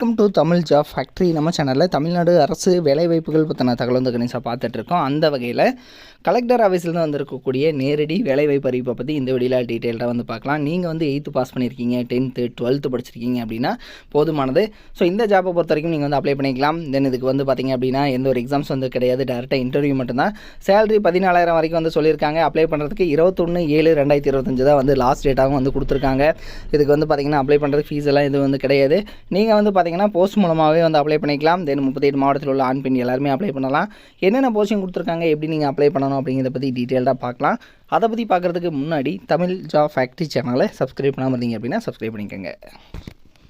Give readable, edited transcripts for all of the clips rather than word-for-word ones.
Welcome to Tamil job factory. நம்ம சேனலில் தமிழ்நாடு அரசு வேலைவாய்ப்புகள் பற்றின தகவல் வந்து கணிசாக பார்த்துட்ருக்கோம். அந்த வகையில் கலெக்டர் ஆஃபீஸில் வந்து இருக்கக்கூடிய நேரடி வேலைவாய்ப்பு அறிவிப்பை பற்றி இந்த வீடியோவில் டீட்டெயிலாக வந்து பார்க்கலாம். நீங்கள் வந்து 8th பாஸ் பண்ணியிருக்கீங்க, 10th 12th படிச்சிருக்கீங்க அப்படின்னா போதுமானது. ஸோ இந்த ஜாப்பை பொறுத்த வரைக்கும் நீங்கள் வந்து அப்ளை பண்ணிக்கலாம். தென் இதுக்கு வந்து பார்த்திங்க அப்படின்னா எந்த ஒரு எக்ஸாம்ஸ் வந்து கிடையாது, டேரெக்டாக இன்டர்வியூ மட்டும்தான். சேலரி 14,000 வரைக்கும் வந்து சொல்லியிருக்காங்க. அப்ளை பண்ணுறதுக்கு 21/7/2025 தான் வந்து லாஸ்ட் டேட்டாகவும் வந்து கொடுத்துருக்காங்க. இதுக்கு வந்து பார்த்திங்கன்னா அப்ளை பண்ணுறதுக்கு ஃபீஸ் எல்லாம் எதுவும் வந்து கிடையாது. நீங்கள் வந்து பார்த்தீங்கன்னா போஸ்ட் மூலமாகவே வந்து அப்ளை பண்ணிக்கலாம். தென் 38 மாவட்டத்தில் உள்ள ஆண் பெண் எல்லாருமே அப்ளை பண்ணலாம். என்னென்ன போஸ்டிங் கொடுத்துருக்காங்க, எப்படி நீங்கள் அப்ளை பண்ணணும் அப்படிங்கிறத பற்றி டீட்டெயில்டாக பார்க்கலாம். அதை பற்றி பார்க்குறதுக்கு முன்னாடி தமிழ் ஜாப் ஃபேக்ட்ரி சேனலை சப்ஸ்கிரைப் பண்ணாமல் இருந்தீங்க அப்படின்னா சப்ஸ்கிரைப் பண்ணிக்கோங்க.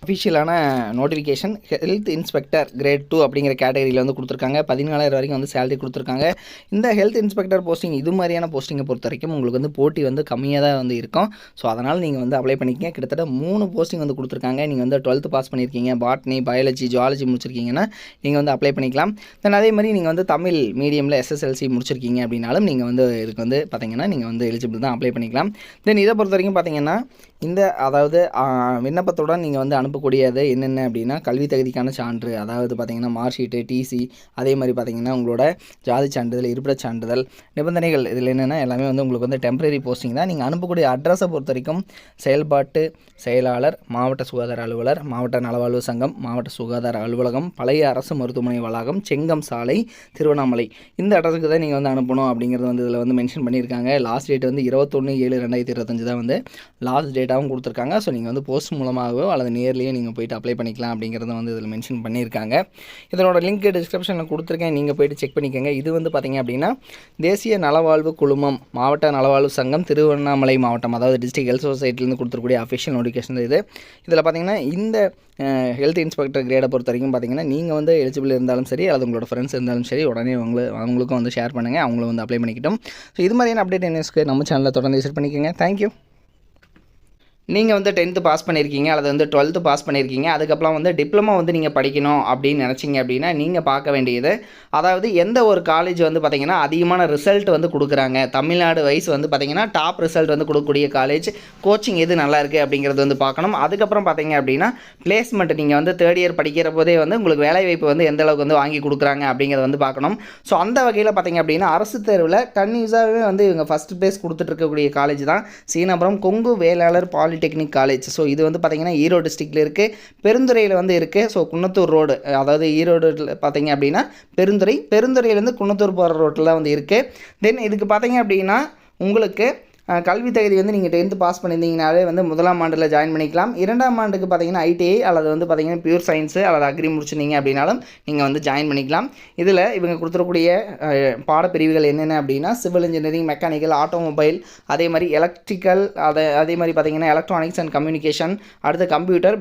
அஃபிஷியலான நோட்டிஃபிகேஷன் ஹெல்த் இன்ஸ்பெக்டர் கிரேட் 2 அப்படிங்கிற கேட்டகரியில் வந்து கொடுத்துருக்காங்க. 14,000 வரைக்கும் வந்து சேலரி கொடுத்துருக்காங்க. இந்த ஹெல்த் இன்ஸ்பெக்டர் போஸ்டிங் இது மாதிரியான போஸ்டிங்கை பொறுத்த வரைக்கும் உங்களுக்கு வந்து போட்டி வந்து கம்மியாக தான் வந்து இருக்கும். ஸோ அதனால் நீங்கள் வந்து அப்ளை பண்ணிக்கங்க. கிட்டத்தட்ட 3 போஸ்டிங் வந்து கொடுத்துருக்காங்க. நீங்கள் வந்து 12th பாஸ் பண்ணியிருக்கீங்க, பாட்னி, பயாலஜி, ஜுவாலஜி முடிச்சிருக்கீங்கன்னா நீங்கள் வந்து அப்ளை பண்ணிக்கலாம். தென் அதே மாதிரி நீங்கள் வந்து தமிழ் மீடியமில் SSLC முடிச்சிருக்கீங்க அப்படின்னாலும் நீங்கள் வந்து இதுக்கு வந்து பார்த்தீங்கன்னா நீங்கள் வந்து எலிஜிபிள் தான், அப்ளை பண்ணிக்கலாம். தென் இதை பொறுத்த வரைக்கும் பார்த்தீங்கன்னா இந்த அதாவது விண்ணப்பத்துடன் நீங்கள் வந்து அனுப்பக்கூடியது என்னென்ன அப்படின்னா கல்வி தகுதிக்கான சான்று, அதாவது பார்த்திங்கன்னா மார்க் ஷீட்டு, டிசி, அதே மாதிரி பார்த்திங்கன்னா உங்களோட ஜாதி சான்றிதழ், இருப்பிடச் சான்றிதழ், நிபந்தனைகள். இதில் என்னென்னா எல்லாமே வந்து உங்களுக்கு வந்து டெம்பரரி போஸ்டிங் தான். நீங்கள் அனுப்பக்கூடிய அட்ரஸை பொறுத்த வரைக்கும் செயல்பாட்டு செயலாளர், மாவட்ட சுகாதார அலுவலர், மாவட்ட நலவாழ்வு சங்கம், மாவட்ட சுகாதார அலுவலகம், பழைய அரசு மருத்துவமனை வளாகம், செங்கம் சாலை, திருவண்ணாமலை, இந்த அட்ரஸுக்கு தான் நீங்கள் வந்து அனுப்பணும் அப்படிங்கிறது வந்து இதில் வந்து மென்ஷன் பண்ணியிருக்காங்க. லாஸ்ட் டேட் வந்து 21/7/2025 தான் வந்து லாஸ்ட் டேட்டாகவும் கொடுத்துருக்காங்க. ஸோ நீங்கள் வந்து போஸ்ட் மூலமாகவோ அல்லது நேர்லேயே நீங்கள் போயிட்டு அப்ளை பண்ணிக்கலாம் அப்படிங்கிறத வந்து இதில் மென்ஷன் பண்ணியிருக்காங்க. இதனோட லிங்க் டிஸ்கிரிப்ஷனில் கொடுத்துருக்கேன், நீங்கள் போய்ட்டு செக் பண்ணிக்கோங்க. இது வந்து பார்த்திங்க அப்படின்னா தேசிய நலவாழ்வு குழுமம், மாவட்ட நலவாழ்வு சங்கம், திருவண்ணாமலை மாவட்டம், அதாவது டிஸ்ட்ரிக்ட் ஹெல்த் சொசைட்டிலேருந்து கொடுத்துருக்கூடிய அஃபிஷியல் நோட்டிஃபிகேஷன் இது. இதில் பார்த்திங்கன்னா இந்த ஹெல்த் இன்ஸ்பெக்டர் கிரேடை பொறுத்த வரைக்கும் பார்த்திங்கன்னா நீங்கள் வந்து எலிஜிபிள் இருந்தாலும் சரி, அல்லது உங்களோட ஃப்ரெண்ட்ஸ் இருந்தாலும் சரி, உடனே அவங்களுக்கும் வந்து ஷேர் பண்ணுங்கள், அவங்களும் வந்து அப்ளை பண்ணிக்கிட்டோம். ஸோ இது மாதிரியான அப்டேட் நியூஸ்க்கு நம்ம சேனலில் தொடர்ந்து விசிட் பண்ணிக்கோங்க. தேங்க்யூ. நீங்கள் வந்து 10th பாஸ் பண்ணியிருக்கீங்க அல்லது வந்து 12th பாஸ் பண்ணியிருக்கீங்க, அதுக்கப்புறம் வந்து டிப்ளமோ வந்து நீங்கள் படிக்கணும் அப்படின்னு நினச்சிங்க அப்படின்னா நீங்கள் பார்க்க வேண்டியது, அதாவது எந்த ஒரு காலேஜ் வந்து பார்த்திங்கன்னா அதிகமான ரிசல்ட் வந்து கொடுக்குறாங்க, தமிழ்நாடு வைஸ் வந்து பார்த்திங்கன்னா டாப் ரிசல்ட் வந்து கொடுக்கக்கூடிய காலேஜ், கோச்சிங் எது நல்லா இருக்குது அப்படிங்கிறது வந்து பார்க்கணும். அதுக்கப்புறம் பார்த்திங்க அப்படின்னா பிளேஸ்மெண்ட், நீங்கள் வந்து 3rd இயர் படிக்கிற போதே வந்து உங்களுக்கு வேலைவாய்ப்பு வந்து எந்த அளவுக்கு வந்து வாங்கி கொடுக்குறாங்க அப்படிங்கிறத வந்து பார்க்கணும். ஸோ அந்த வகையில் பார்த்திங்க அப்படின்னா அரசு தேர்வில் கன்யூஸாகவே வந்து இவங்க ஃபஸ்ட் ப்ளேஸ் கொடுத்துட்டு இருக்கக்கூடிய காலேஜ் தான் Seenapuram Kongu Vellalar polytechnic college. So இது வந்து பார்த்திங்கன்னா ஈரோடு டிஸ்ட்ரிக்டில் இருக்குது, பெருந்துறையில் வந்து இருக்குது. ஸோ குன்னத்தூர் ரோடு, அதாவது ஈரோடு பார்த்திங்க அப்படின்னா பெருந்துறையிலேருந்து குன்னத்தூர் போகிற ரோட்டில் வந்து இருக்குது. தென் இதுக்கு பார்த்திங்க அப்படின்னா உங்களுக்கு கல்வி தகுதி வந்து நீங்கள் 10th பாஸ் பண்ணியிருந்தீங்கனாலே வந்து 1ஆம் ஆண்டில் ஜாயின் பண்ணிக்கலாம். 2ஆம் ஆண்டுக்கு பார்த்தீங்கன்னா ITI அல்லது வந்து பார்த்திங்கன்னா பியூர் சயின்ஸு அல்லது அக்ரி முடிச்சிருந்தீங்க அப்படின்னாலும் நீங்கள் வந்து ஜாயின் பண்ணிக்கலாம். இதில் இவங்க கொடுத்துருக்கூடிய பாடப்பிரிவுகள் என்னென்ன அப்படின்னா சிவில் இன்ஜினியரிங், மெக்கானிக்கல், ஆட்டோமொபைல், அதே மாதிரி எலக்ட்ரிக்கல், அதே மாதிரி பார்த்திங்கன்னா எலக்ட்ரானிக்ஸ் அண்ட் கம்யூனிகேஷன், அடுத்து கம்ப்யூட்டர்,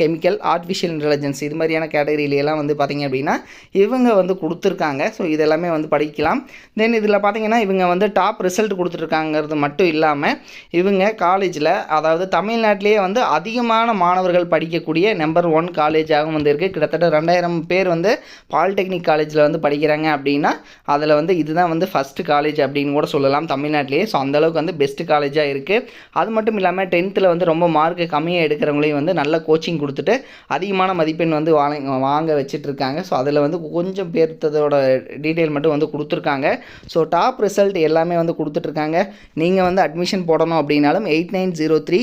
கெமிக்கல், ஆர்டிஃபிஷியல் இன்டெலிஜென்ஸ், இது மாதிரியான கேட்டகரியிலெல்லாம் வந்து பார்த்திங்க அப்படின்னா இவங்க வந்து கொடுத்துருக்காங்க. ஸோ இதெல்லாமே வந்து படிக்கலாம். தென் இதில் பார்த்திங்கன்னா இவங்க வந்து டாப் ரிசல்ட் கொடுத்துருக்காங்கிறது மட்டும் இல்லாமல் இவங்க காலேஜில், அதாவது தமிழ்நாட்டிலேயே வந்து அதிகமான மாணவர்கள் படிக்கக்கூடிய நம்பர் 1 காலேஜாகவும் வந்து இருக்குது. கிட்டத்தட்ட 2000 பேர் வந்து பாலிடெக்னிக் காலேஜில் வந்து படிக்கிறாங்க அப்படின்னா அதில் வந்து இதுதான் வந்து ஃபஸ்ட்டு காலேஜ் அப்படின்னு கூட சொல்லலாம் தமிழ்நாட்டிலேயே. ஸோ அந்தளவுக்கு வந்து பெஸ்ட்டு காலேஜாக இருக்குது. அது மட்டும் இல்லாமல் 10th வந்து ரொம்ப மார்க்கு கம்மியாக எடுக்கிறவங்களையும் வந்து நல்ல கோச்சிங் கொடுத்துட்டு அதிகமான மதிப்பெண் வந்து வாங்க வச்சுட்ருக்காங்க. ஸோ அதில் வந்து கொஞ்சம் பேர்த்ததோட டீட்டெயில் மட்டும் வந்து கொடுத்துருக்காங்க. ஸோ டாப் ரிசல்ட் எல்லாமே வந்து கொடுத்துட்ருக்காங்க. நீங்கள் வந்து அட்மிஷன் போடணும் அப்படின்னாலும் 8903858585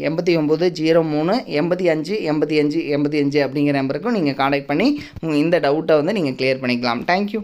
8903858585 அப்படிங்கிற நம்பருக்கும் நீங்கள் கான்டாக்ட் பண்ணி இந்த டவுட்டை வந்து நீங்கள் கிளியர் பண்ணிக்கலாம். தேங்க்யூ.